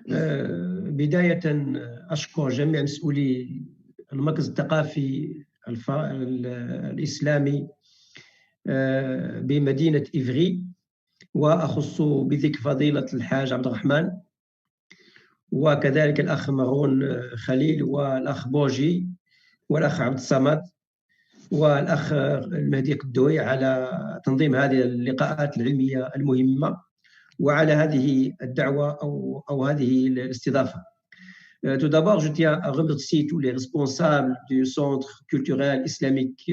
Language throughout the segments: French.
بداية أشكر جميع مسؤولي المركز الثقافي الإسلامي بمدينة إفري، وأخص بذكر فضيلة الحاج عبد الرحمن، وكذلك الأخ مارون خليل، والأخ بوجي، والأخ عبد الصمد، والأخ المهدي قدوي على تنظيم هذه اللقاءات العلمية المهمة، وعلى هذه الدعوة أو هذه الاستضافة. Tout d'abord, je tiens à remercier tous les responsables du Centre culturel islamique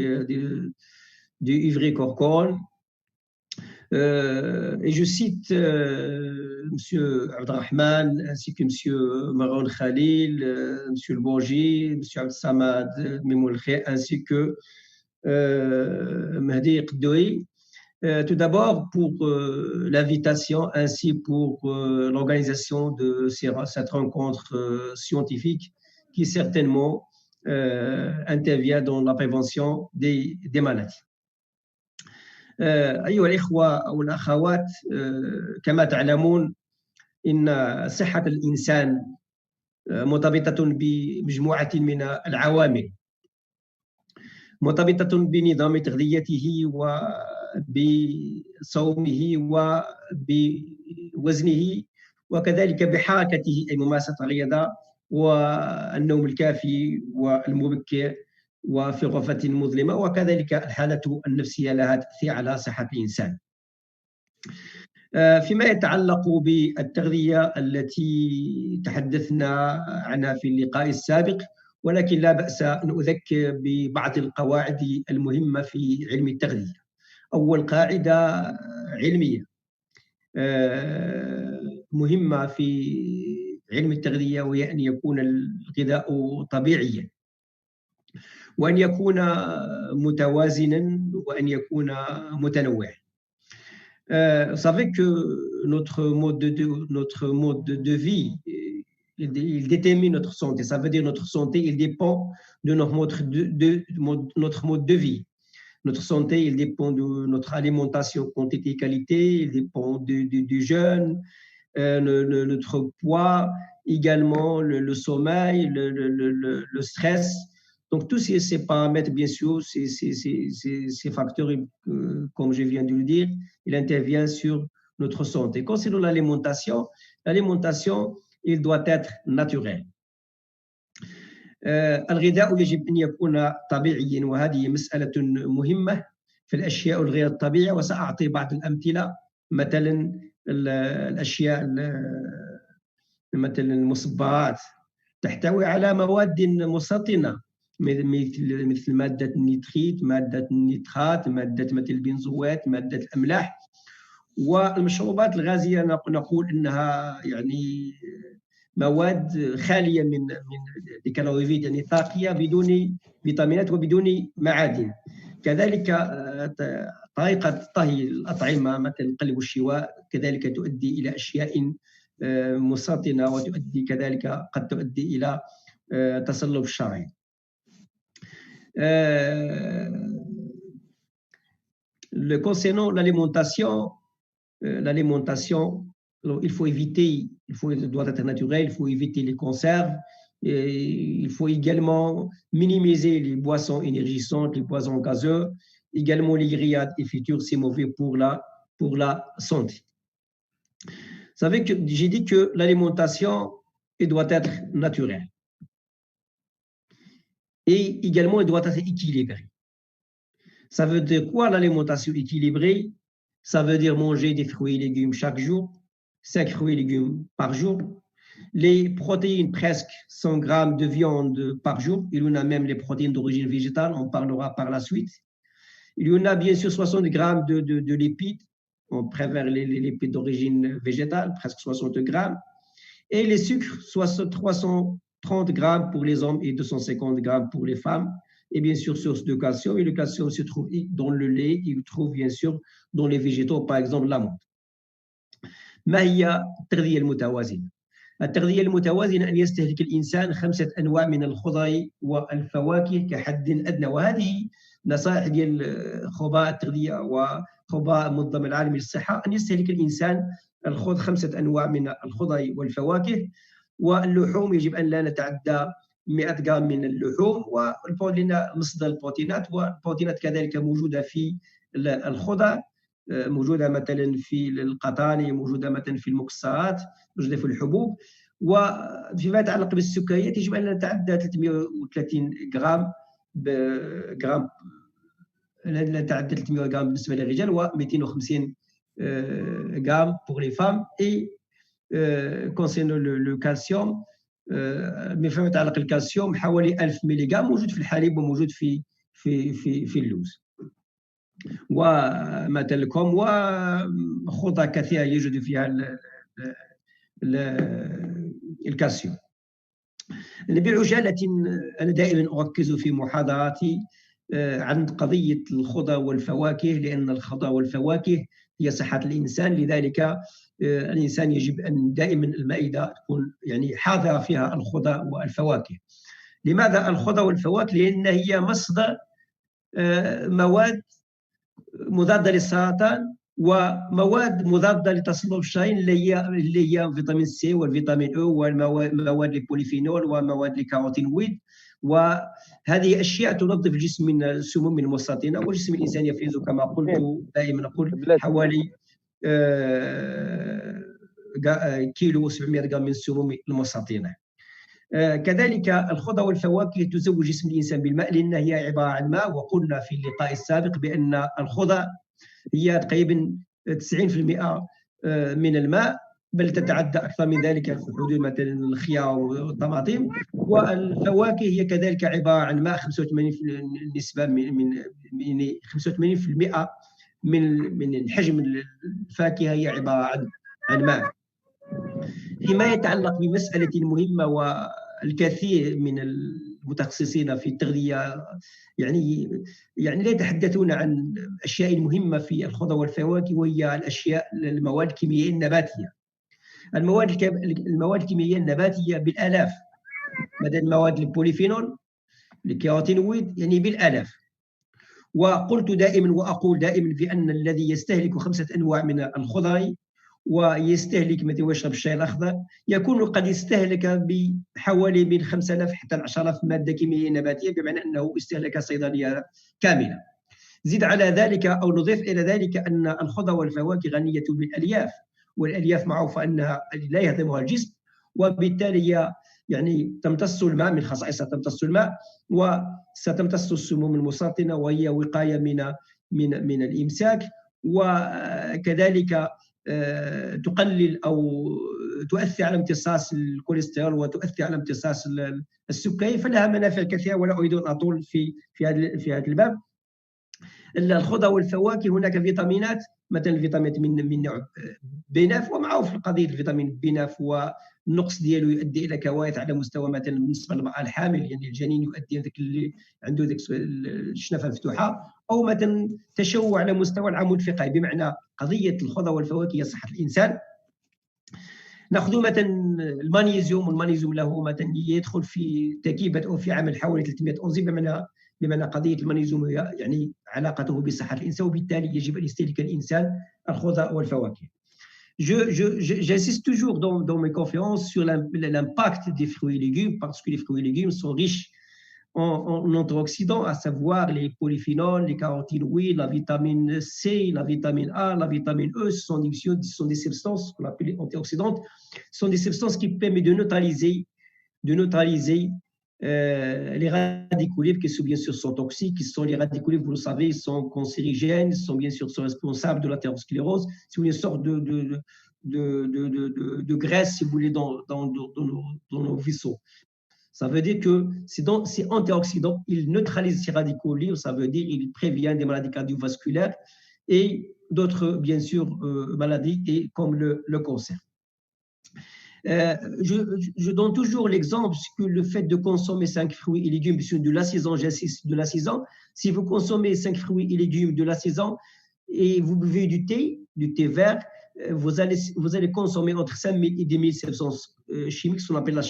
du Ivry-Corcol. Et je cite M. Abdelrahman, ainsi que M. Maroun Khalil, M. El Bourgi, M. Abd Samad Mimoul Khair, ainsi que Mahdi Qdoui. Tout d'abord pour l'invitation ainsi pour l'organisation de cette rencontre scientifique qui certainement intervient dans la prévention des maladies. أيها الإخوة والأخوات، كما تعلمون إن صحة الإنسان مرتبطة بمجموعة من العوامل، مرتبطة بنظام تغذيته وبصومه وبوزنه، وكذلك بحركته أي ممارسة الرياضة، والنوم الكافي والمبكر، وفي الغرفة المظلمة، وكذلك الحالة النفسية لها تأثير على صحة الإنسان. فيما يتعلق بالتغذية التي تحدثنا عنها في اللقاء السابق، ولكن لا بأس أن أذكر ببعض القواعد المهمة في علم التغذية. أول قاعدة علمية مهمة في علم التغذية، وهي أن يكون الغذاء طبيعيا، وأن يكون متوازنا، وأن يكون متنوعا. Vous savez que notre mode de vie, il détermine notre santé. Ça veut dire notre santé, il dépend de notre mode de vie. Notre santé, il dépend de notre alimentation, quantité et qualité, il dépend du jeûne, notre poids, également le sommeil, le stress. Donc tous ces paramètres, bien sûr, ces facteurs, comme je viens de le dire, il intervient sur notre santé. Concernant l'alimentation, il doit être naturel. الغذاء يجب أن يكون طبيعيا، وهذه مسألة مهمة في الأشياء الغير الطبيعية، وسأعطي بعض الأمثلة. مثلا الأشياء مثل المصبغات تحتوي على مواد مسرطنة مثل مادة النيتريت، مادة النيترات، مادة مثل البنزوات، مادة الأملاح. والمشروبات الغازية نقول إنها يعني مواد خالية من الكالوريات، يعني طاقية بدون فيتامينات وبدون معادن. كذلك طريقة طهي الأطعمة مثل القلي والشواء كذلك تؤدي إلى أشياء مسرطنة، وتؤدي كذلك قد تؤدي إلى تصلب الشرايين. Concernant l'alimentation, il faut éviter, doit être naturel, il faut éviter les conserves, il faut également minimiser les boissons énergisantes, les boissons gazeuses, également les grillades et fritures, c'est mauvais pour la santé. Vous savez que j'ai dit que l'alimentation, elle doit être naturelle. Et également, elle doit être équilibrée. Ça veut dire quoi l'alimentation équilibrée? Ça veut dire manger des fruits et légumes chaque jour, 5 fruits et légumes par jour. Les protéines, presque 100 grammes de viande par jour. Il y en a même les protéines d'origine végétale, on parlera par la suite. Il y en a bien sûr 60 grammes de lipides. On préfère les lipides d'origine végétale, presque 60 grammes. Et les sucres, 330 grammes pour les hommes et 250 grammes pour les femmes. Et bien sûr, source de calcium. Et le calcium se trouve dans le lait, il se trouve bien sûr dans les végétaux, par exemple l'amande. ما هي التغذية المتوازنة؟ التغذية المتوازنة أن يستهلك الإنسان 5 أنواع من الخضر والفواكه كحد أدنى، وهذه نصائح ديال خبراء التغذية وخبراء المنظمة العالمية للصحة، أن يستهلك الإنسان الخضر 5 أنواع من الخضر والفواكه. واللحوم يجب أن لا نتعدى 100 غرام من اللحوم، والبروتين مصدر البروتينات، والبروتينات كذلك موجودة في الخضر، موجودة مثلا في القطاني، موجودة مثلا في المكسرات، موجودة في الحبوب. وفيما يتعلق بالسكريات يجب أن لا نتعدى 330 غرام لا نتعدى 300 غرام بالنسبة للرجال، و 250 غرام pour les femmes. Et concernant le calcium، فيما يتعلق الكالسيوم حوالي 1000 ملغ موجود في الحليب وموجود في اللوز. ومثل الكم وخضر كثيرة يوجد فيها الكالسيوم. بعجالة، أنا دائما أركز في محاضراتي عن قضية الخضر والفواكه، لأن الخضر والفواكه هي صحة الإنسان. لذلك الإنسان يجب أن دائما المائدة تكون يعني حاضرة فيها الخضر والفواكه. لماذا الخضر والفواكه؟ لأن هي مصدر مواد مضادة للسرطان ومواد مضادة لتصلب الشرايين، اللي هي فيتامين سي والفيتامين او والمواد البوليفينول ومواد الكاروتينويد. وهذه أشياء تنظف الجسم من السموم المستطيلة، والجسم الإنساني يفرز كما قلت دائما أقول حوالي كيلو 700 غرام من السموم المستطيلة. كذلك الخضر والفواكه تزوج جسم الإنسان بالماء، لأنها هي عبارة عن ماء. وقلنا في اللقاء السابق بأن الخضر هي تقريبا 90% من الماء، بل تتعدى أكثر من ذلك في حدود مثلا الخيار والطماطم. والفواكه هي كذلك عبارة عن ماء، 85% نسبة من 85% من حجم الفاكهة هي عبارة عن ماء. فيما يتعلق بمسألة مهمة، والكثير من المتخصصين في التغذية يعني لا يتحدثون عن الأشياء المهمة في الخضر والفواكه، وهي المواد الكيميائية النباتية. المواد الكيميائية النباتية بالآلاف، مثلا مواد البوليفينول، الكاروتينويد، يعني بالآلاف. وقلت دائما وأقول دائما بأن الذي يستهلك 5 أنواع من الخضر ويستهلك مثلا ويشرب الشاي الأخضر يكون قد استهلك بحوالي من 5000 حتى 10,000 مادة كيميائية نباتية، بمعنى أنه استهلك صيدلية كاملة. زد على ذلك أو نضيف إلى ذلك أن الخضر والفواكه غنية بالألياف، والألياف معروفة أنها لا يهضمها الجسم، وبالتالي هي يعني تمتص الماء، من خصائصها تمتص الماء وستمتص السموم المسرطنة، وهي وقاية من الإمساك. وكذلك تقلل أو تؤثر على امتصاص الكوليسترول وتؤثر على امتصاص السكري، فلها منافع كثيرة ولا أريد أن أطول في هذا الباب. الخضر والفواكه هناك فيتامينات، مثلا الفيتامينات من نوع بناف، ومعروف قضيه الفيتامين بناف والنقص ديالو يؤدي الى كوارث على مستوى مثلا بالنسبه للمراه الحامل، يعني الجنين يؤدي ذاك اللي عنده ذاك الشنفه مفتوحه، او مثلا تشوه على مستوى العمود الفقري. بمعنى قضيه الخضر والفواكه هي صحه الانسان. ناخذ مثلا المغنيسيوم، والمغنيسيوم له مثلا يدخل في تركيبه او في عمل حوالي 300 انزيم، بمعنى قضيه المغنيسيوم هي يعني علاقته بصحه الانسان، وبالتالي يجب ان يستهلك الانسان الخضر والفواكه. J'insiste toujours dans mes conférences sur l'impact des fruits et légumes, parce que les fruits et légumes sont riches en antioxydants, à savoir les polyphénols, les carotinoïdes, la vitamine C, la vitamine A, la vitamine E. Ce sont des substances qu'on appelle antioxydantes. Ce sont des substances qui permettent de neutraliser les radicaux libres, qui sont bien sûr toxiques. Qui sont les radicaux libres, vous le savez, ils sont cancérigènes, ils sont bien sûr responsables de l'athérosclérose. C'est une sorte de graisse, si vous voulez, dans nos vaisseaux. Ça veut dire que c'est antioxydant, il neutralise ces radicaux libres, ça veut dire qu'il prévient des maladies cardiovasculaires et d'autres, bien sûr, maladies comme le cancer. Je donne toujours l'exemple que le fait de consommer 5 fruits et légumes de la saison, j'insiste, de la saison, si vous consommez 5 fruits et légumes de la saison et vous buvez du thé vert, vous allez consommer entre 5,000 et 10,000 substances chimiques, ce qu'on appelle la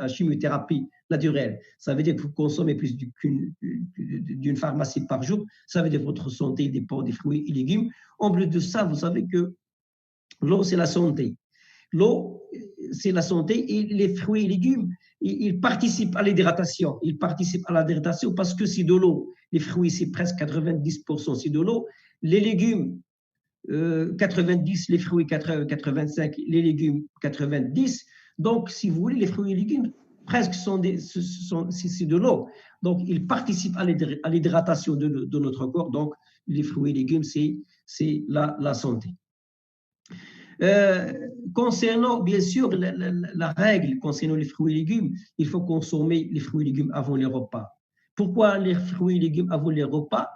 chimiothérapie naturelle. Ça veut dire que vous consommez plus d'une pharmacie par jour. Ça veut dire que votre santé dépend des fruits et légumes. En plus de ça, vous savez que L'eau, c'est la santé. L'eau, c'est la santé et les fruits et légumes, ils participent à l'hydratation. Ils participent à l'hydratation parce que c'est de l'eau. Les fruits, c'est presque 90%, c'est de l'eau. Les légumes, 90, les fruits 85, les légumes 90. Donc, si vous voulez, les fruits et légumes presque c'est de l'eau. Donc, ils participent à l'hydratation de notre corps. Donc, les fruits et légumes, c'est la santé. Concernant, bien sûr, la règle concernant les fruits et légumes, il faut consommer les fruits et légumes avant les repas. Pourquoi les fruits et légumes avant les repas?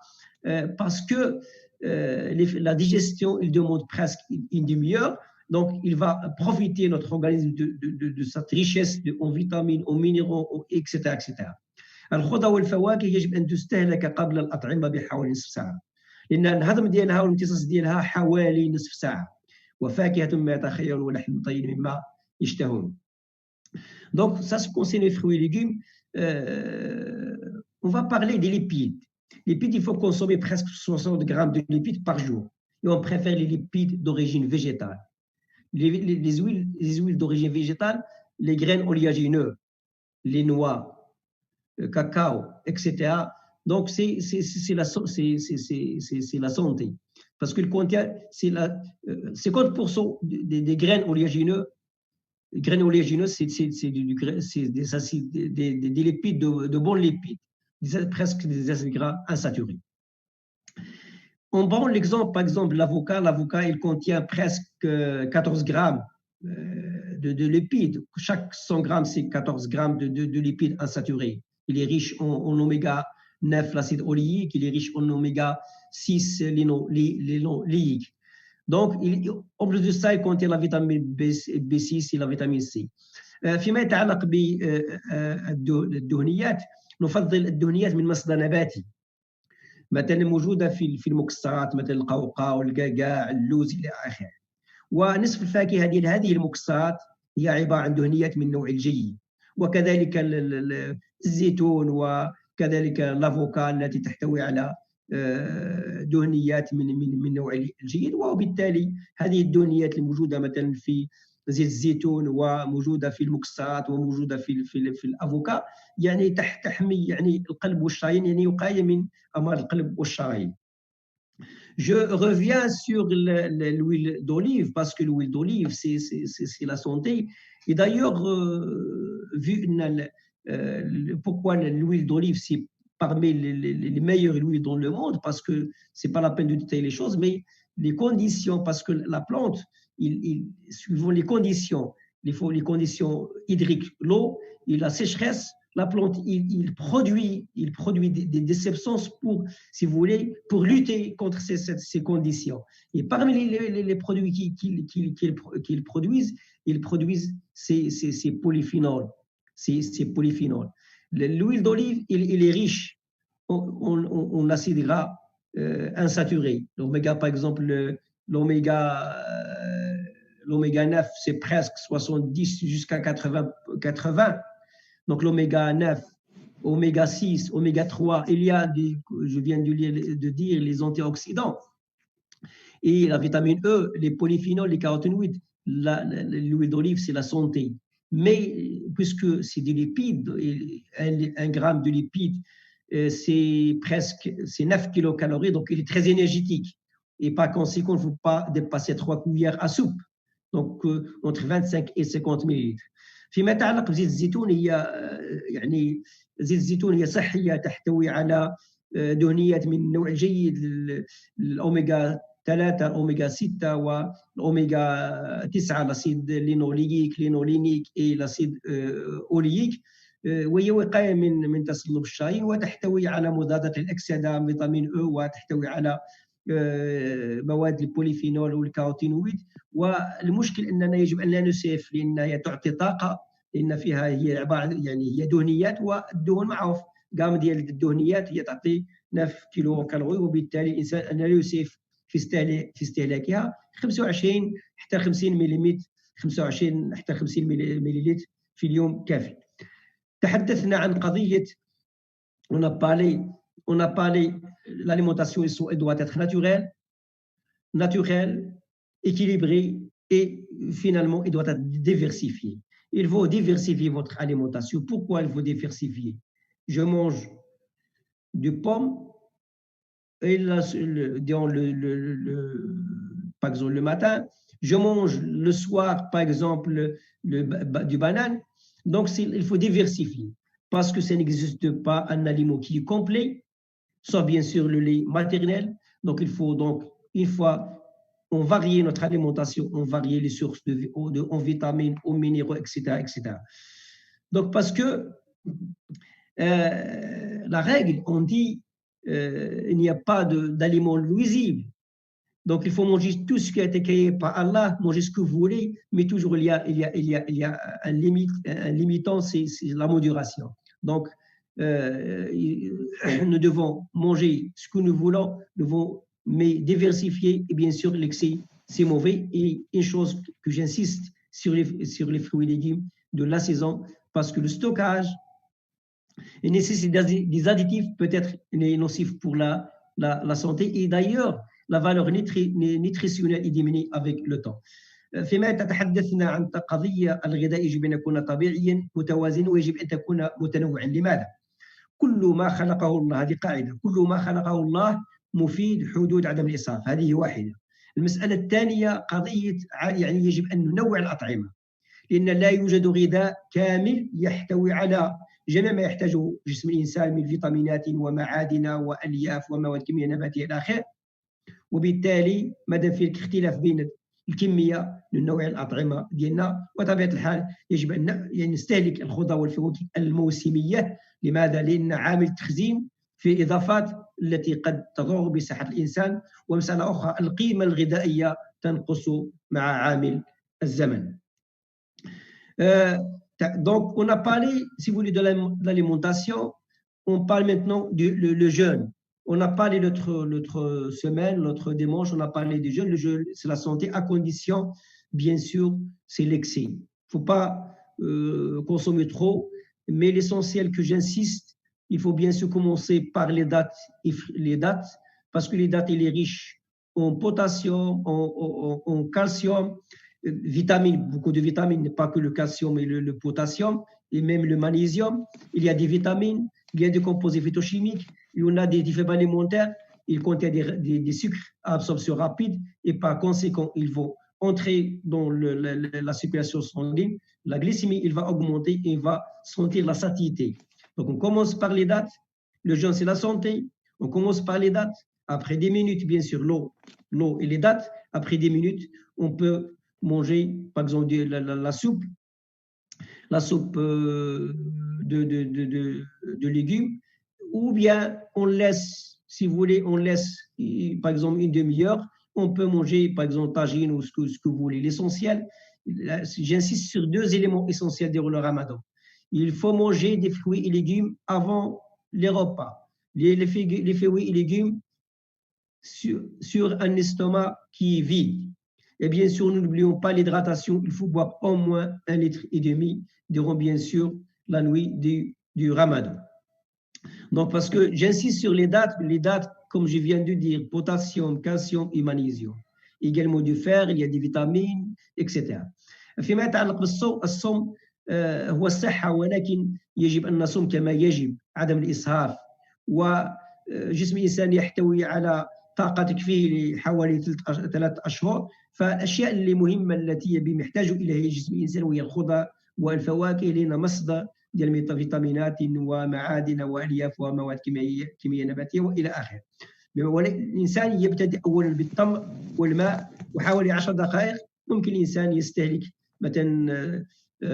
Parce que la digestion, il demande presque une demi-heure. Donc, il va profiter notre organisme de cette richesse en vitamines, en minéraux, etc. etc. الخضر والفواكه يجب أن تستهلك قبل الأطعمة بحوالي نصف ساعة لأن الهضم ديالها والامتصاص ديالها حوالي نصف ساعة وفاكهة ما يتخير ولحم طير مما يشتهون. Donc, ça se concerne les fruits et légumes. On va parler des lipides. Les lipides, il faut consommer presque 60 grammes de lipides par jour. Et on préfère les lipides d'origine végétale. Les huiles d'origine végétale, les graines oléagineuses, les noix, cacao, etc. Donc, c'est la santé. Parce qu'il contient 50% des graines oléagineuses. Les graines oléagineuses, c'est des acides, des lipides, de bons lipides, presque des acides gras insaturés. On prend l'exemple, par exemple, l'avocat. L'avocat, il contient presque 14 grammes de lipides. Chaque 100 grammes, c'est 14 grammes de lipides insaturés. Il est riche en oméga 9, l'acide oléique. Il est riche en oméga 6, l'énoléique. Donc, en plus de ça, il contient la vitamine B6 et la vitamine C. فيما يتعلق بالدهنيات نفضل الدهنيات من مصدر نباتي مثلا موجوده في المكسرات مثل القوقعه والقعقاع اللوز الى اخره. ونصف الفاكهه ديال هذه المكسرات هي عباره عن دهنيات من النوع الجيد، وكذلك الزيتون وكذلك الافوكا التي تحتوي على دهنيات من النوع الجيد. وبالتالي هذه الدهنيات الموجوده مثلا في زيت الزيتون وموجوده في المكسرات وموجوده في الافوكا يعني تحمي يعني القلب والشرايين، يعني وقايه من امراض القلب والشرايين. Je reviens sur l'huile d'olive parce que l'huile d'olive c'est la santé. Et d'ailleurs, pourquoi l'huile d'olive c'est parmi les meilleures huiles dans le monde, parce que c'est pas la peine de détailler les choses, mais les conditions, parce que la plante, suivant les conditions hydriques, l'eau et la sécheresse, la plante, il produit des substances pour, si vous voulez, pour lutter contre ces conditions. Et parmi les produits qu'ils produisent, ils produisent ces polyphénols. Ces polyphénols. L'huile d'olive, il est riche en acides gras insaturés. L'oméga, par exemple, l'oméga 9, c'est presque 70 jusqu'à 80. Donc l'oméga 9, oméga 6, oméga 3, il y a je viens de dire, les antioxydants. Et la vitamine E, les polyphénols, les caroténoïdes, l'huile d'olive, c'est la santé. Mais puisque c'est des lipides, un gramme de lipides, c'est 9 kilocalories, donc il est très énergétique. Et par conséquent, il ne faut pas dépasser 3 cuillères à soupe, donc entre 25 et 50 millilitres. فيما يتعلق بزيت الزيتون، يعني زيت الزيتون هي صحيه تحتوي على دهنيات من نوع جيد، الاوميجا 3 اوميجا 6 والاوميجا 9 الاسيد لينولينيك اي الاسيد اولييك، وهي وقايه من تصلب الشرايين، وتحتوي على مضادات الاكسده فيتامين او، وتحتوي على مواد البوليفينول والكاروتينويد. والمشكل اننا يجب ان لا نسرف، لانها تعطي طاقه، لان فيها هي عباره يعني هي دهنيات، والدهن معروف قام ديال الدهنيات هي تعطي 9 كيلو كالوري، وبالتالي الانسان ان لا يسرف في استهلاكها. 25 حتى 50 ملم، 25 حتى 50 ملل في اليوم كافي. تحدثنا عن قضيه on a parlé l'alimentation doit être naturelle, équilibrée et finalement, il doit être diversifié. Il faut diversifier votre alimentation. Pourquoi il faut diversifier? Je mange du pomme et par exemple le matin, je mange le soir, par exemple, du banane. Donc, il faut diversifier parce que ça n'existe pas un aliment qui est complet, sauf bien sûr le lait maternel. Donc, il faut donc, une fois on varie notre alimentation, on varie les sources en vitamines, en minéraux, etc., etc. Donc, parce que la règle, on dit il n'y a pas d'aliments nuisibles. Donc, il faut manger tout ce qui a été créé par Allah, manger ce que vous voulez, mais toujours il y a un limitant, c'est la modération. Donc, nous devons manger ce que nous voulons, mais diversifier, et bien sûr, l'excès, c'est mauvais. Et une chose que j'insiste sur les fruits et légumes de la saison, parce que le stockage nécessite des additifs peut-être nocifs pour la santé. Et d'ailleurs, la valeur nutritionnelle est diminuée avec le temps. فيما تتحدثنا عن قضية الغذاء يجب أن يكون طبيعيا متوازنا ويجب أن تكون متنوعا. لماذا؟ كل ما خلقه الله، هذه قاعدة، كل ما خلقه الله مفيد حدود عدم الإسراف، هذه واحدة. المسألة الثانية قضية يعني يجب أن ننوع الأطعمة، لأن لا يوجد غذاء كامل يحتوي على جميع ما يحتاجه جسم الإنسان من فيتامينات ومعادن وألياف ومواد كيميائية نباتية إلى آخره. وبالتالي مادام في اختلاف بين الكميه لنوع الاطعمه ديالنا، وطبيعه الحال يجب ان نستهلك الخضار والفواكه الموسميه. لماذا؟ لان عامل التخزين في اضافات التي قد تضر بصحه الانسان. ومساله اخرى، القيمه الغذائيه تنقص مع عامل الزمن. Donc on a parlé, si vous voulez, de l'alimentation. On parle maintenant le jeûne. On a parlé l'autre semaine, l'autre dimanche, on a parlé du jeûne. Le jeûne, c'est la santé, à condition, bien sûr, c'est l'excès. Il ne faut pas consommer trop, mais l'essentiel que j'insiste, il faut bien sûr commencer par les dattes, parce que les dattes, il est riche en potassium, en calcium, vitamines, beaucoup de vitamines, pas que le calcium et le potassium, et même le magnésium. Il y a des vitamines, il y a des composés phytochimiques, il y en a des fibres alimentaires, ils contiennent des sucres à absorption rapide et par conséquent, ils vont entrer dans la circulation sanguine. La glycémie, il va augmenter et il va sentir la satiété. Donc, on commence par les dates. Le jeûne, c'est la santé. On commence par les dates. Après 10 minutes, bien sûr, l'eau et les dates. Après 10 minutes, on peut manger, par exemple, la soupe de légumes, ou bien on laisse, si vous voulez, on laisse par exemple une demi-heure, on peut manger par exemple tagine ou ce que vous voulez. L'essentiel, j'insiste sur 2 éléments essentiels durant le ramadan. Il faut manger des fruits et légumes avant les repas. Les fruits et légumes sur un estomac qui est vide. Et bien sûr, nous n'oublions pas l'hydratation. Il faut boire au moins 1,5 litre durant, bien sûr, la nuit du ramadan. Donc, parce que j'insiste sur les dates, comme je viens de dire, potassium, calcium et magnésium. Également du fer, il y a des vitamines, etc. فيما يتعلق بالصوم، الصوم هو الصحة، ولكن يجب أن نصوم كما يجب، عدم الإسراف. وجسم الإنسان يحتوي على طاقة تكفيه لحوالي 3 أشهر. فالأشياء اللي مهمة التي محتاج إليها جسم الإنسان وهي الخضار والفواكه، لنا مصدر ديال فيتامينات ومعادن وألياف ومواد كيميائية نباتية وإلى آخره. الإنسان يبتدئ أولا بالتمر والماء، وحوالي 10 دقائق ممكن الإنسان يستهلك مثلا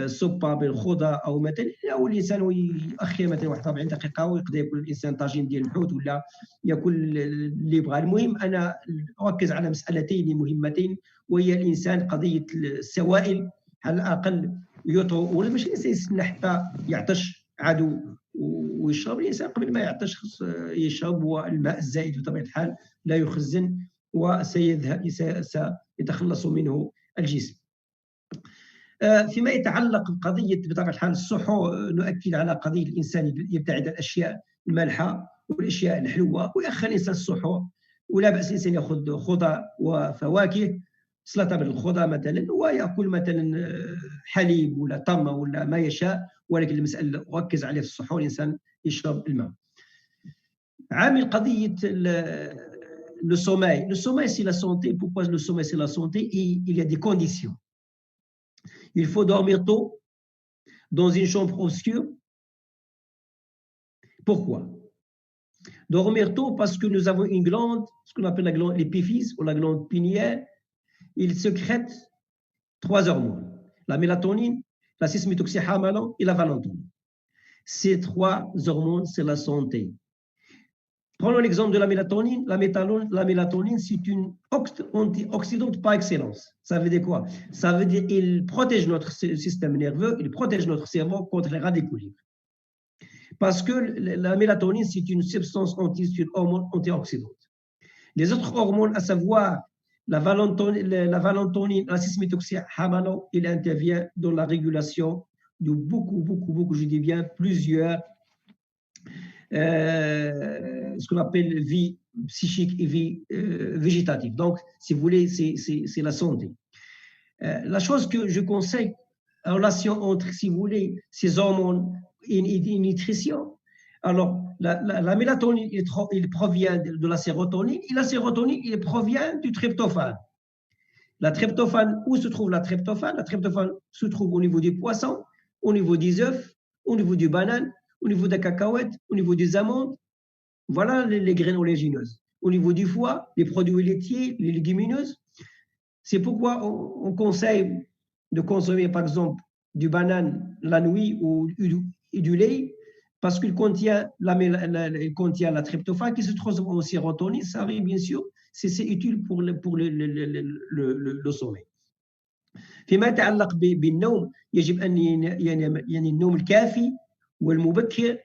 سوبا بالخضار، أو مثلا أو الإنسان يؤخر مثلا 41 دقيقة ويقدر ياكل الإنسان طاجين ديال الحوت ولا ياكل اللي يبغى. المهم أنا أركز على مسألتين مهمتين، وهي الإنسان قضية السوائل على الأقل يطهو، ولا ماشي الإنسان يستنى حتى يعطش عدو ويشرب. الإنسان قبل ما يعطش يشرب، والماء الزائد بطبيعة الحال لا يخزن وسيتخلص منه الجسم. فيما يتعلق بقضية بطبيعة الحال السحور، نؤكد على قضية الإنسان يبتعد عن الأشياء المالحة والأشياء الحلوة ويأخر الإنسان السحور، ولا بأس الإنسان يأخذ خضار وفواكه. سلطه بالخضره مثلا، وياكل مثلا حليب ولا تمر ولا ما يشاء، ولكن المساله ركز عليه في الصحون، الانسان يشرب الماء. عامل قضيه le sommeil. Le sommeil, c'est la santé. Pourquoi le sommeil, c'est la santé? Il y a des conditions. Il faut dormir tôt, dans une chambre obscure. Pourquoi? Dormir tôt parce que nous avons une glande, ce qu'on appelle la glande l'épiphyse ou la glande pinéale. Il sécrète 3 hormones, la mélatonine, la cis-méthoxyhamala et la valentonine. Ces 3 hormones, c'est la santé. Prenons l'exemple de la mélatonine. La mélatonine, c'est une antioxydante par excellence. Ça veut dire quoi? Ça veut dire qu'il protège notre système nerveux, il protège notre cerveau contre les radicaux libres. Parce que la mélatonine, c'est une substance une hormone antioxydante. Les autres hormones, à savoir la valentonine, la cis-méthoxyhamala, il intervient dans la régulation de beaucoup, je dis bien plusieurs ce qu'on appelle vie psychique et vie végétative. Donc, si vous voulez, c'est la santé. La chose que je conseille en relation entre, si vous voulez, ces hormones et une nutrition, alors la mélatonine, il provient de la sérotonine, et la sérotonine, il provient du tryptophane. La tryptophane, où se trouve la tryptophane? La tryptophane se trouve au niveau du poisson, au niveau des œufs, au niveau du banane, au niveau des cacahuètes, au niveau des amandes. Voilà les graines oléagineuses. Au niveau du foie, les produits laitiers, les légumineuses. C'est pourquoi on conseille de consommer, par exemple, du banane la nuit ou du lait, parce qu'il contient la tryptophane qui se transforme en sérotonine. Ça arrive, bien sûr, c'est utile pour le sommeil. فيما يتعلق بالنوم، يجب أن يعني النوم الكافي والمبكر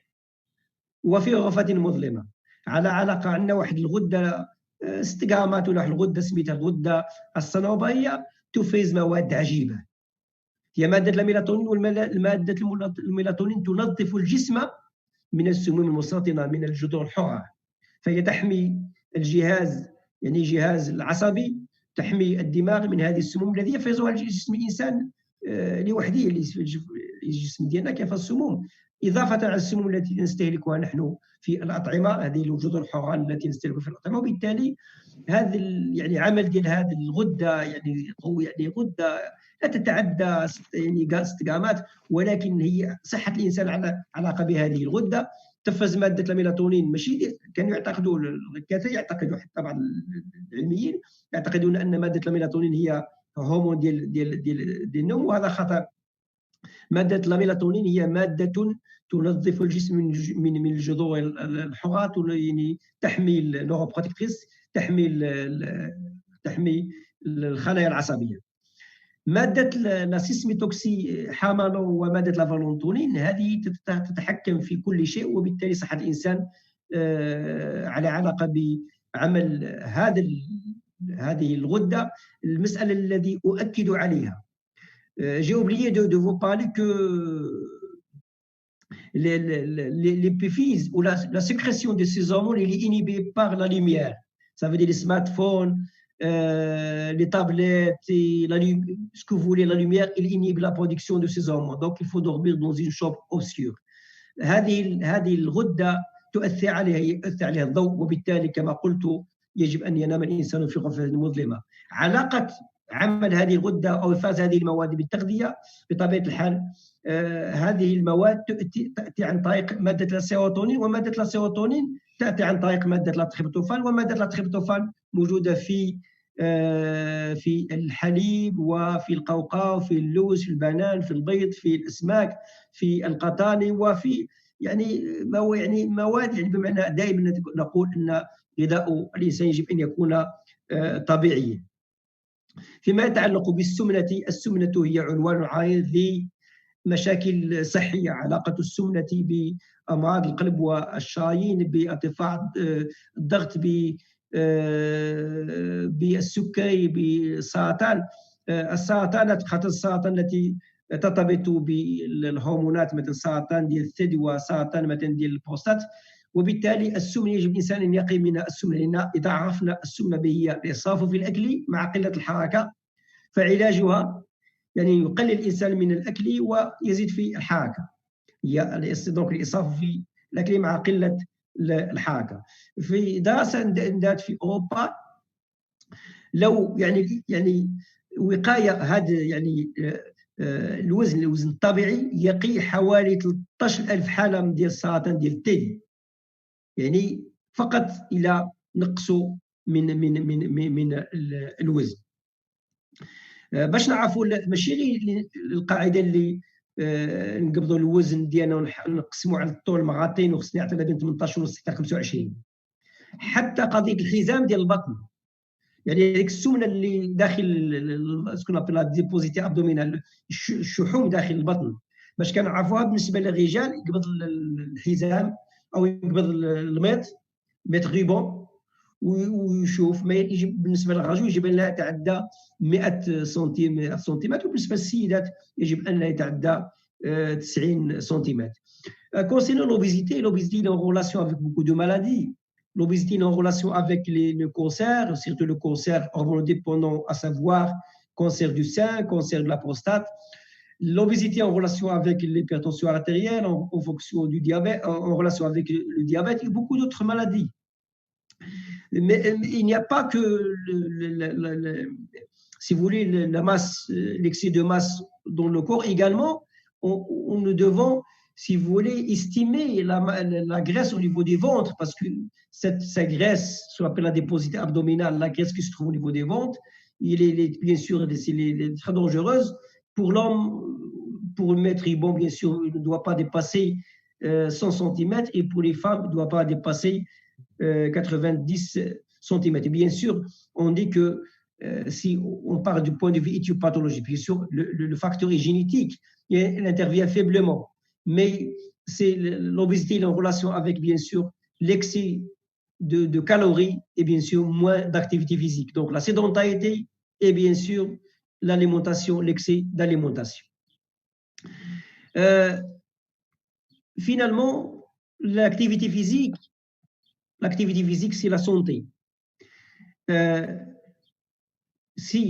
وفي غرفة مظلمة. على علاقة عندنا واحد الغدة استقامات ولا واحد الغدة سميتها الغدة الصنوبرية تفرز مواد عجيبة، هي مادة الميلاتونين. والمادة الميلاتونين تنظف الجسم من السموم المسرطنة من الجذور الحرة، فهي تحمي الجهاز، يعني الجهاز العصبي، تحمي الدماغ من هذه السموم التي يفرزها جسم الإنسان لوحده. الجسم ديالنا كيفرز السموم إضافة على السموم التي نستهلكها نحن في الأطعمة، هذه الجذور الحرة التي نستهلكها في الأطعمة. وبالتالي هذا يعني عمل ديال هذه الغدة يعني غدة لا تتعدى يعني 6 جرامات، ولكن هي صحة الإنسان على علاقة بهذه الغدة. تفرز مادة الميلاتونين. ماشي كانوا يعتقدوا الكثير يعتقدوا حتى بعض العلميين يعتقدون أن مادة الميلاتونين هي هرمون ديال النوم، وهذا خطأ. مادة الميلاتونين هي مادة تنظف الجسم من الجذور الحرة، يعني تحمي النوروبروتكتريس، تحمي الخلايا العصبية. مادة السيسميتوكسيحامالا ومادة الفالونتونين هذه تتحكم في كل شيء، وبالتالي صحة الإنسان على علاقة بعمل هذه الغدة. المسألة التي أؤكد عليها، j'ai oublié de vous parler que l'épiphyse ou la sécrétion de ces hormones est inhibée par la lumière. Ça veut dire les smartphones, les tablettes, et ce que vous voulez, la lumière, il inhibe la production de ces hormones. Donc, il faut dormir dans une chambre obscure. هذه الغدة تؤثر عليها الضوء، وبالتالي كما قلت يجب أن ينام الإنسان في غرفة مظلمة. علاقة عمل هذه الغدة أو إفراز هذه المواد بالتغذية بطبيعة الحال، هذه المواد تأتي عن طريق مادة السيروتونين، ومادة السيروتونين تأتي عن طريق مادة التريبتوفان، ومادة التريبتوفان موجودة في الحليب وفي القوقاء وفي اللوز في البنان في البيض في الأسماك في القطاني وفي يعني مواد، يعني بمعنى دائما نقول أن غذاء الإنسان يجب أن يكون طبيعيا. فيما يتعلق بالسمنة، السمنة هي عنوان عريض لمشاكل صحية، علاقة السمنة بأمراض القلب والشرايين، بارتفاع الضغط، بالسكري، بالسرطان. السرطانات، خاطر السرطان التي ترتبط بالهرمونات مثل سرطان ديال الثدي وسرطان مثلا ديال البروستات. وبالتالي السمنة يجب الإنسان أن يقي من السمنة، لأن إذا عرفنا السمنة هي الإسراف في الأكل مع قلة الحركة، فعلاجها يعني يقلل الانسان من الاكل ويزيد في الحركه، هي دونك الاصابه في الاكل مع قله الحركه. في دراسه اندات في اوروبا، لو يعني وقايه هذا يعني الوزن الطبيعي يقي حوالي 13,000 حاله من ديال السرطان ديال الثدي، يعني فقط الى نقصوا من الوزن. باش نعرفوا ماشي غير القاعده اللي نقبضوا الوزن ديالنا ونقسموا على الطول مرتين وخصني نعطي بين 18 ونص حتى 25، حتى قضيه الحزام ديال البطن، يعني هذيك السمنه اللي داخل سكون ابل ديبوزيتي ابدومينال، الشحوم داخل البطن، باش كنعرفوها بالنسبه للرجال يقبض الحزام او يقبض الميط غيبون ويشوف ما يجب. بالنسبه للرجل يجب ان لا يتعدى 100 سنتيمتر، وبالنسبه للسيدات يجب ان لا يتعدى 90 سنتيمتر. Concernant l'obésité est en relation avec beaucoup de maladies. L'obésité est en relation avec le cancer, surtout le cancer hormonodépendant, à savoir cancer du sein, cancer de la prostate. L'obésité en relation avec l'hypertension artérielle, en fonction du diabète, en relation avec le diabète et beaucoup d'autres maladies. Mais il n'y a pas que, si vous voulez, la masse, l'excès de masse dans le corps. Également, nous devons, si vous voulez, estimer la graisse au niveau des ventres, parce que cette graisse, ce qu'on appelle la déposité abdominale, la graisse qui se trouve au niveau des ventres, bien sûr, c'est très dangereuse. Pour l'homme, pour le maître bon, bien sûr, il ne doit pas dépasser 100 cm, et pour les femmes, il ne doit pas dépasser 90 cm. Et bien sûr, on dit que si on parle du point de vue étiopathologique, bien sûr, le facteur est génétique, il intervient faiblement. Mais c'est l'obésité en relation avec, bien sûr, l'excès de calories et bien sûr moins d'activité physique. Donc la sédentarité et bien sûr l'alimentation, l'excès d'alimentation. Finalement, l'activité physique, c'est la santé. Si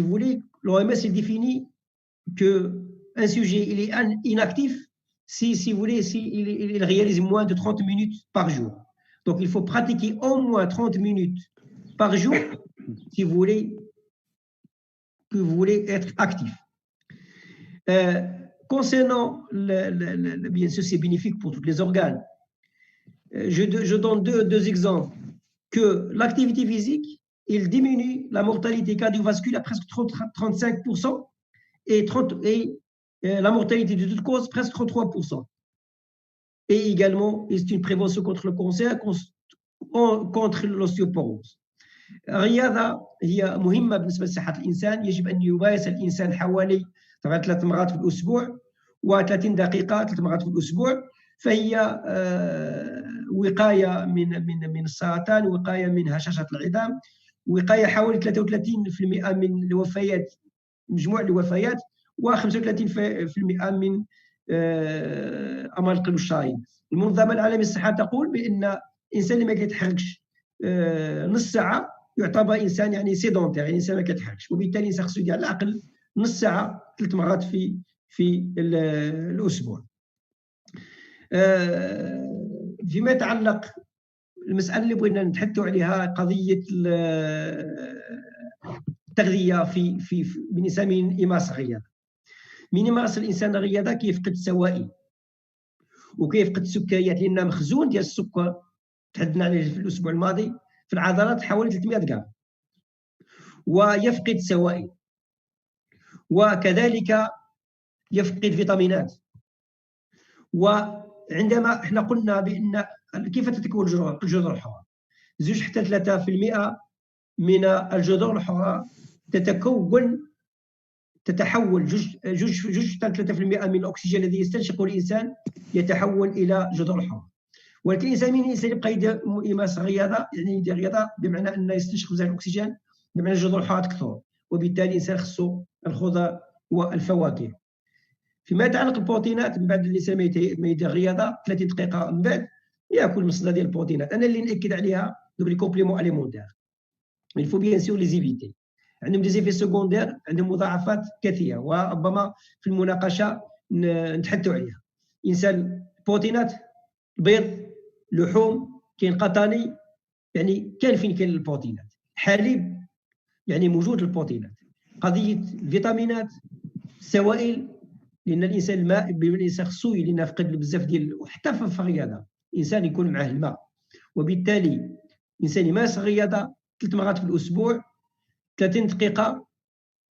vous voulez, l'OMS définit qu'un sujet il est inactif si vous voulez, il réalise moins de 30 minutes par jour. Donc, il faut pratiquer au moins 30 minutes par jour si vous voulez être actif. Concernant, bien sûr, c'est bénéfique pour tous les organes. Je donne deux exemples. Que l'activité physique, il diminue la mortalité cardiovasculaire presque 35% et la mortalité de toute cause presque 33%. Et également, c'est une prévention contre le cancer, contre l'ostéoporose. الرياضة هي مهمة بالنسبة لصحة الإنسان. يجب أن يمارس الإنسان حوالي 3 مرات في الأسبوع و30 دقيقة 3 مرات في الأسبوع، فهي وقاية من السرطان، وقاية من هشاشة العظام، وقاية حوالي 33% من الوفيات، مجموع الوفيات، و35% من أمراض القلب والشرايين. المنظمة العالمية للصحة تقول بأن الإنسان اللي ما كيتحركش نص ساعة يعتبر إنسان يعني سيدونتير، يعني إنسان ما كيتحركش، وبالتالي الإنسان خصو يدير على الأقل نص ساعة 3 مرات في الأسبوع. فيما يتعلق المسألة اللي بغينا نتحدثوا عليها قضية التغذية في بالنسبة من يمارس الرياضة. من يمارس الإنسان الرياضة كيفقد السوائل وكيفقد السكريات، لأن مخزون ديال السكر تحدثنا عليه في الأسبوع الماضي في العضلات حوالي 300 غرام، ويفقد السوائل، وكذلك يفقد فيتامينات. وعندما احنا قلنا بأن كيف تتكون الجذور الحمراء، 2 حتى 3% من الجذور الحمراء تتحول 2 حتى 3% من الأكسجين الذي يستنشقه الإنسان يتحول إلى جذور حمراء. ولكن الإنسان يبقى يمارس الرياضة، يعني يدير رياضة بمعنى أنه يستنشق بزاف الأكسجين، بمعنى الجذور الحمراء تكثر، وبالتالي الإنسان خصو الخضر والفواكه. فيما يتعلق بالبروتينات، من بعد الإنسان ما يدير رياضة 30 دقيقة من بعد ياكل مصدر ديال البروتينات. أنا اللي نأكد عليها دوك لي كومبليمون أليمونتير، il faut bien sûr les éviter. عندهم دي زيفي سكوندير، عندهم مضاعفات كثيره، وربما في المناقشه نتحدثوا عليها. انسان بروتينات، بيض، لحوم، كاين قطاني، يعني كاين فين كاين البروتينات. حليب يعني موجود البروتينات. قضيه الفيتامينات، السوائل، لان الانسان الماء الانسان خصو لان فقد بزاف ديال، وحتى في الرياضه الانسان يكون معاه الماء، وبالتالي الانسان يمارس الرياضه 3 مرات في الاسبوع 30 دقيقه.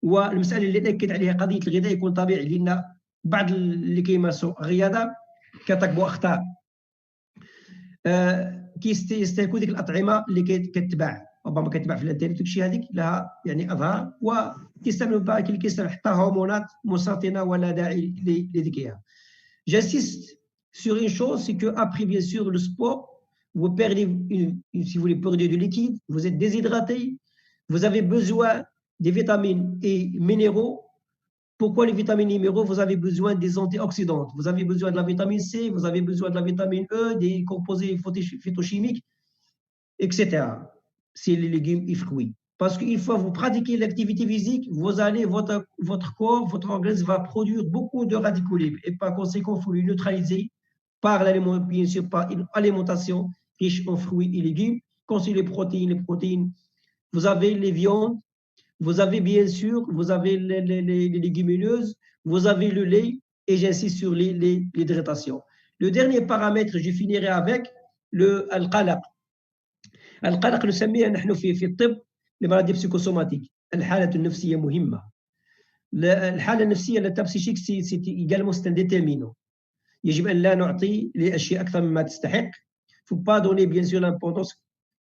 والمساله اللي ناكد عليها قضيه الغذاء يكون طبيعي، لان بعض اللي كيمارسوا الرياضه كيرتكبوا اخطاء، كيستهلكوا ديك الاطعمه اللي كتباع، ربما كتباع في الانترنت داكشي، هذيك لها يعني اضرار، وكيستعملوا باكي اللي كيستعمل حتى هرمونات مسرطنه ولا داعي لذكرها. J'insiste sur une chose, c'est que après bien sûr le sport, vous perdez si vous voulez perdre de liquide, vous êtes déshydraté, vous avez besoin des vitamines et minéraux. Pourquoi les vitamines et minéraux? Vous avez besoin des antioxydants, vous avez besoin de la vitamine C, vous avez besoin de la vitamine E, des composés phytochimiques, etc. C'est les légumes et fruits. Parce qu'une fois que vous pratiquez l'activité physique, vous allez, votre corps, votre organisme va produire beaucoup de radicaux libres. Et par conséquent, il faut les neutraliser par bien sûr, par une alimentation riche en fruits et légumes. Quand c'est les protéines, vous avez les viandes, vous avez bien sûr, vous avez les légumineuses, vous avez le lait, et j'insiste sur l'hydratation. Le dernier paramètre, je finirai avec القلق. القلق نسميه نحن في الطب لمرض بسيكوسوماتيك. الحالة النفسية مهمة. الحالة النفسية لا بسيشيك سي également c'est un déterminant. يجب أن لا نعطي لأشياء أكثر مما تستحق. Il ne faut pas donner bien sûr l'importance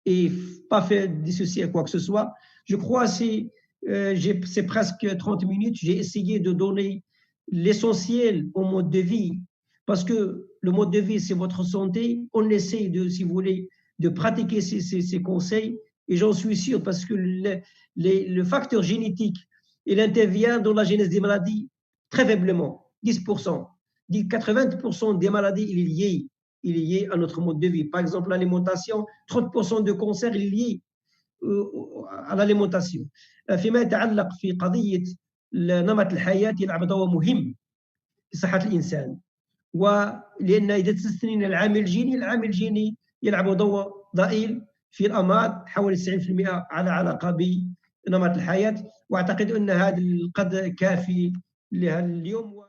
et pas faire dissocier à quoi que ce soit. Je crois que c'est presque 30 minutes, j'ai essayé de donner l'essentiel au mode de vie, parce que le mode de vie, c'est votre santé. On essaie de, si vous voulez, de pratiquer ces conseils, et j'en suis sûr, parce que le facteur génétique, il intervient dans la genèse des maladies très faiblement, 10%. 80% des maladies, il est lié à notre mode de vie. Par exemple, l'alimentation, 30% de cancer, il est lié à l'alimentation. فيما يتعلق في قضية نمط الحياة يلعب دور مهم في صحة الإنسان، ولأن إذا تستثنينا العامل الجيني يلعب دور ضئيل في الأمراض، حوالي 90% على علاقة بنمط الحياة. وأعتقد أن هذا القدر كافي لها اليوم.